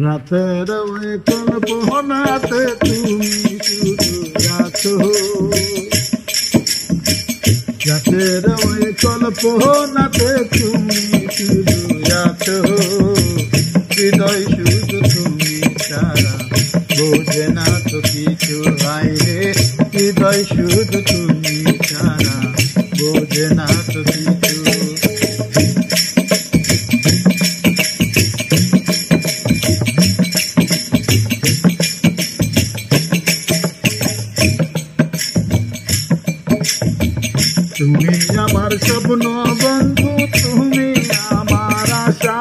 রাতের ওই কল্পনাতে তুমি শুধু আছো, রাতের ওই কল্পনাতে তুমি শুধু আছো, হৃদয় শুধু তুমি ছাড়া বোঝে না তো কিছু, হায়রে হৃদয় শুধু তুমি ছাড়া বোঝে না তো কিছু। তুমি আমার স্বপ্ন বন্ধু, তুমি আমার আশা,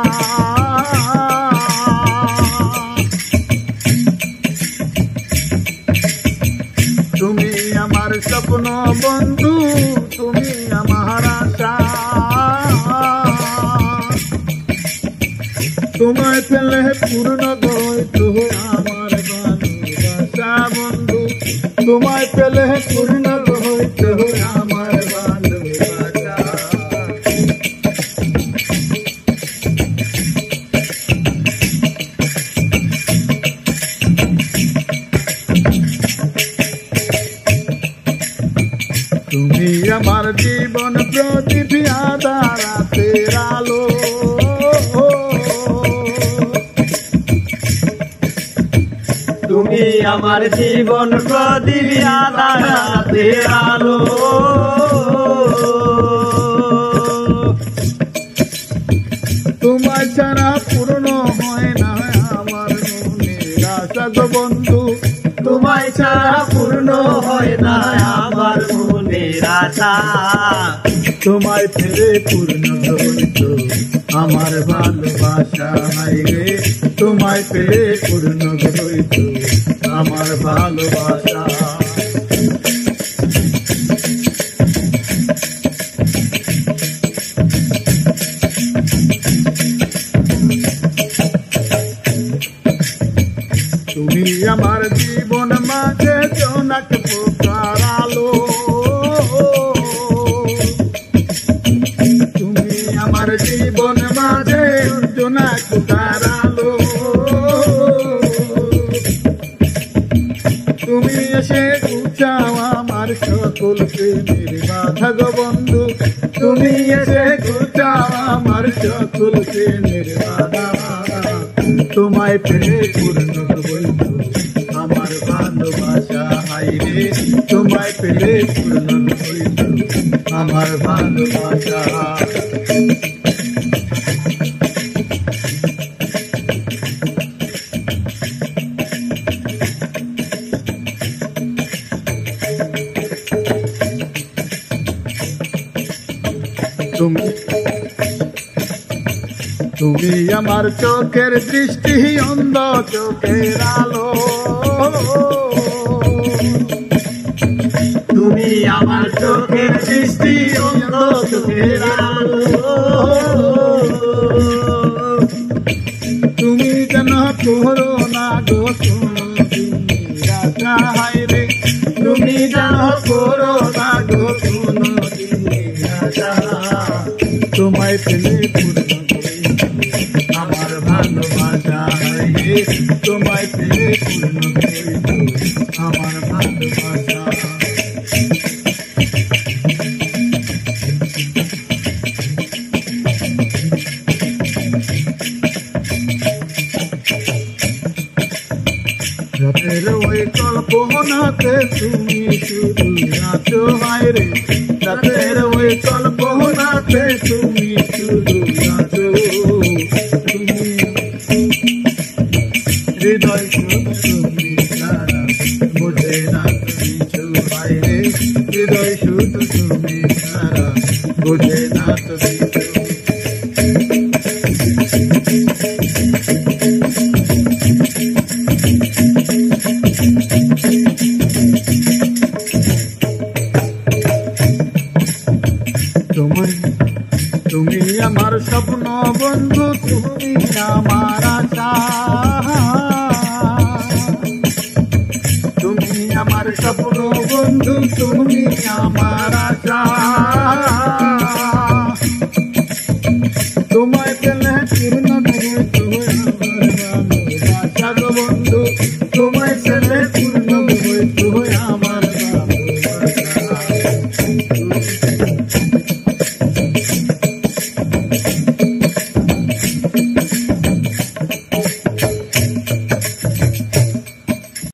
তুমি আমার স্বপ্ন বন্ধু, তুমি আমার আশা। তোমায় পেলে পূর্ণ হইতো আমার ভালোবাসা বন্ধু, তোমায় পেলে পূর্ণ হইতো আমার ভালোবাসা। তুমি আমার জীবন প্রদীপ আঁধার রাতের আলো, তুমি আমার জীবন প্রদীপ আঁধার রাতের আলো। তোমায় ছাড়া পূর্ণ হয় না আমার মনের আশা গো বন্ধু, তোমায় ছাড়া পূর্ণ হয় না আমার মনের আশা। তোমায় পেলে পূর্ণ হইতো আমার ভালোবাসা, হায়রে তোমায় পেলে পূর্ণ হইতো আমার ভালোবাসা। তুমি আমার জীবন মাঝে জোনাক পোকার আলো, তুমি আমার জীবন মাঝে জোনাক পোকার আলো। তুমি এসে গুছাও আমার সকল প্রেমের বাধা গো বন্ধু, তুমি এসে গুছাও আমার সকল প্রেমের বাধা। তোমায় পেলে পূর্ণ হইতো আমার ভালোবাসা, হায়রে তোমায় পেলে পূর্ণ হইতো আমার ভালোবাসা। তুমি আমার চোখের দৃষ্টি, অন্ধ চোখের আলো, তুমি আমার চোখের দৃষ্টি, অন্ধ চোখের আলো। তুমি যেন করো না গো কোনো রাজা, হায়রে তুমি যেন করো না গো কোনো রাজা। তোমায় পেলে পূর্ণ আমার ভালোবাসা, হায়রে তোমায় পেলে পূর্ণ হইতো আমার ভালোবাসা। রাতের ওই কল্পনাতে তুমি শুধু আছো, হায়রে রাতের ওই কল্পনাতে তুমি শুধু আছো, তুমি হৃদয় শুধু তুমি ছাড়া বোঝে না কিছু, হায়রে হৃদয় শুধু তুমি ছাড়া বোঝে না তো কিছু। তুমি আমার স্বপ্ন বন্ধু, তুমি আমার আশা, আশা